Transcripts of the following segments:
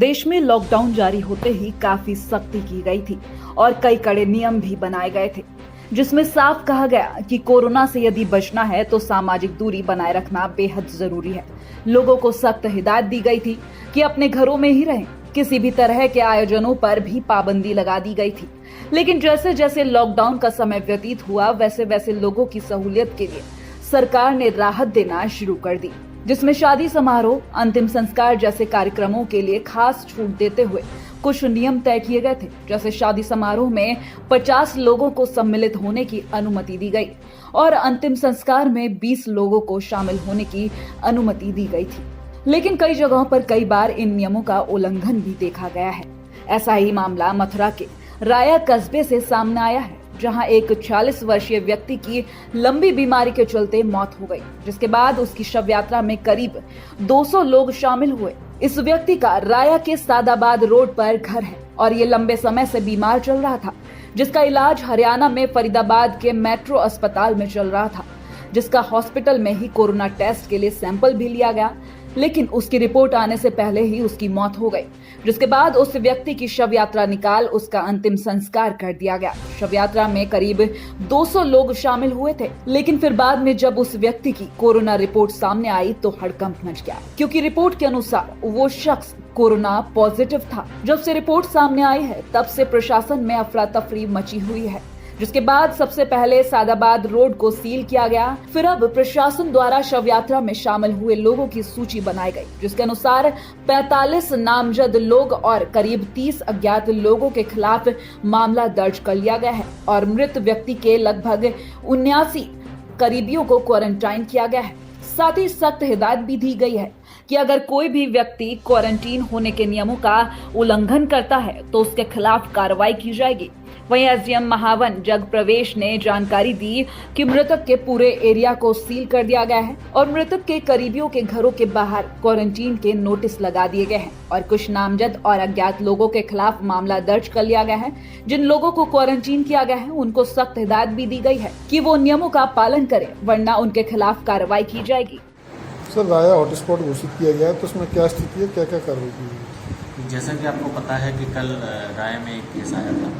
देश में लॉकडाउन जारी होते ही काफी सख्ती की गई थी और कई कड़े नियम भी बनाए गए थे, जिसमें साफ कहा गया कि कोरोना से यदि बचना है तो सामाजिक दूरी बनाए रखना बेहद जरूरी है। लोगों को सख्त हिदायत दी गई थी कि अपने घरों में ही रहें। किसी भी तरह के आयोजनों पर भी पाबंदी लगा दी गई थी। लेकिन जैसे जैसे लॉकडाउन का समय व्यतीत हुआ, वैसे वैसे लोगों की सहूलियत के लिए सरकार ने राहत देना शुरू कर दी, जिसमें शादी समारोह, अंतिम संस्कार जैसे कार्यक्रमों के लिए खास छूट देते हुए कुछ नियम तय किए गए थे। जैसे शादी समारोह में 50 लोगों को सम्मिलित होने की अनुमति दी गई और अंतिम संस्कार में 20 लोगों को शामिल होने की अनुमति दी गई थी। लेकिन कई जगहों पर कई बार इन नियमों का उल्लंघन भी देखा गया है। ऐसा ही मामला मथुरा के राया कस्बे से सामने आया है, जहां एक 40 वर्षीय व्यक्ति की लंबी बीमारी के चलते मौत हो गई, जिसके बाद उसकी शव यात्रा में करीब 200 लोग शामिल हुए। इस व्यक्ति का राया के सादाबाद रोड पर घर है और ये लंबे समय से बीमार चल रहा था, जिसका इलाज हरियाणा में फरीदाबाद के मेट्रो अस्पताल में चल रहा था, जिसका हॉस्पिटल में ही कोरोना टेस्ट के लिए सैंपल भी लिया गया। लेकिन उसकी रिपोर्ट आने से पहले ही उसकी मौत हो गई, जिसके बाद उस व्यक्ति की शव यात्रा निकाल उसका अंतिम संस्कार कर दिया गया। शव यात्रा में करीब 200 लोग शामिल हुए थे, लेकिन फिर बाद में जब उस व्यक्ति की कोरोना रिपोर्ट सामने आई तो हड़कंप मच गया, क्योंकि रिपोर्ट के अनुसार वो शख्स कोरोना पॉजिटिव था। जब से रिपोर्ट सामने आई है तब से प्रशासन में अफरा तफरी मची हुई है, जिसके बाद सबसे पहले सादाबाद रोड को सील किया गया। फिर अब प्रशासन द्वारा शव यात्रा में शामिल हुए लोगों की सूची बनाई गई, जिसके अनुसार 45 नामजद लोग और करीब 30 अज्ञात लोगों के खिलाफ मामला दर्ज कर लिया गया है और मृत व्यक्ति के लगभग 79 करीबियों को क्वारंटाइन किया गया है। साथ ही सख्त हिदायत भी दी गई है कि अगर कोई भी व्यक्ति क्वारंटीन होने के नियमों का उल्लंघन करता है तो उसके खिलाफ कार्रवाई की जाएगी। वहीं एसडीएम महावन जग प्रवेश ने जानकारी दी कि मृतक के पूरे एरिया को सील कर दिया गया है और मृतक के करीबियों के घरों के बाहर क्वारंटीन के नोटिस लगा दिए गए हैं और कुछ नामजद और अज्ञात लोगों के खिलाफ मामला दर्ज कर लिया गया है। जिन लोगों को क्वारंटीन किया गया है उनको सख्त हिदायत भी दी गई है कि वो नियमों का पालन करें, वरना उनके खिलाफ कार्रवाई की जाएगी। सर, राया हॉटस्पॉट घोषित किया गया है तो उसमें क्या स्थिति है, क्या क्या कार्रवाई की है? जैसा कि आपको पता है कि कल राय में एक केस आया था।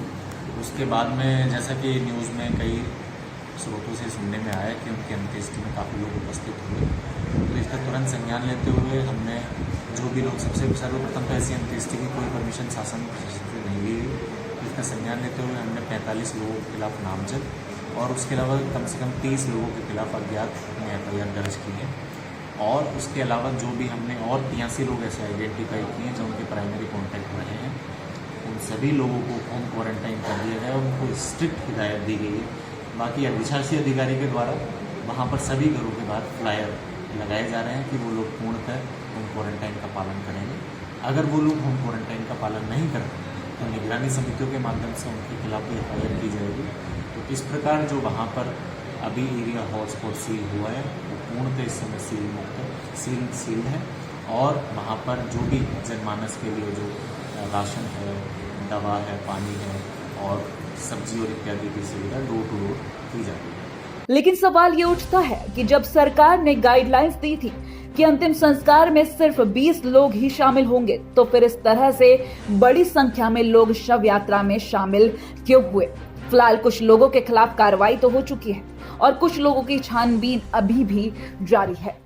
उसके बाद में जैसा कि न्यूज़ में कई स्रोतों से सुनने में आया कि उनकी अंत्येष्टि में काफ़ी लोग उपस्थित हुए, तो इसका तुरंत संज्ञान लेते हुए हमने जो भी लोग सर्वप्रथम तो ऐसी अंत्येष्टि की कोई परमिशन शासन से नहीं ली, इसका संज्ञान लेते हुए हमने 45 लोगों के खिलाफ नामजद और उसके अलावा कम से कम 30 लोगों के खिलाफ अज्ञात में एफआईआर दर्ज की है। और उसके अलावा जो भी हमने और 83 लोग ऐसे आइडेंटिफाई किए हैं जो उनके प्राइमरी कॉन्टैक्ट रहे हैं, उन सभी लोगों को होम क्वारंटाइन कर दिया गया और उनको स्ट्रिक्ट हिदायत दी गई है। बाकी अधिशासी अधिकारी के द्वारा वहाँ पर सभी घरों के बाद फ्लायर लगाए जा रहे हैं कि वो लोग पूर्णतः होम क्वारंटाइन का पालन करेंगे। अगर वो लोग होम क्वारंटाइन का पालन नहीं करते तो निगरानी समितियों के माध्यम से उनके खिलाफ भी एफआईआर की जाएगी। तो इस प्रकार जो वहाँ पर अभी एरिया हॉटस्पॉट सील हुआ है वो पूर्णतः इस समय सील मुक्त सील है और वहाँ पर जो भी जनमानस के लिए जो राशन है, दवा है, पानी है और सब्जी और इत्यादि की सुविधा डोर टू डोर की जाती है। लेकिन सवाल ये उठता है कि जब सरकार ने गाइडलाइंस दी थी कि अंतिम संस्कार में सिर्फ 20 लोग ही शामिल होंगे, तो फिर इस तरह से बड़ी संख्या में लोग शव यात्रा में शामिल क्यों हुए? फिलहाल कुछ लोगों के खिलाफ कार्रवाई तो हो चुकी है और कुछ लोगों की छानबीन अभी भी जारी है।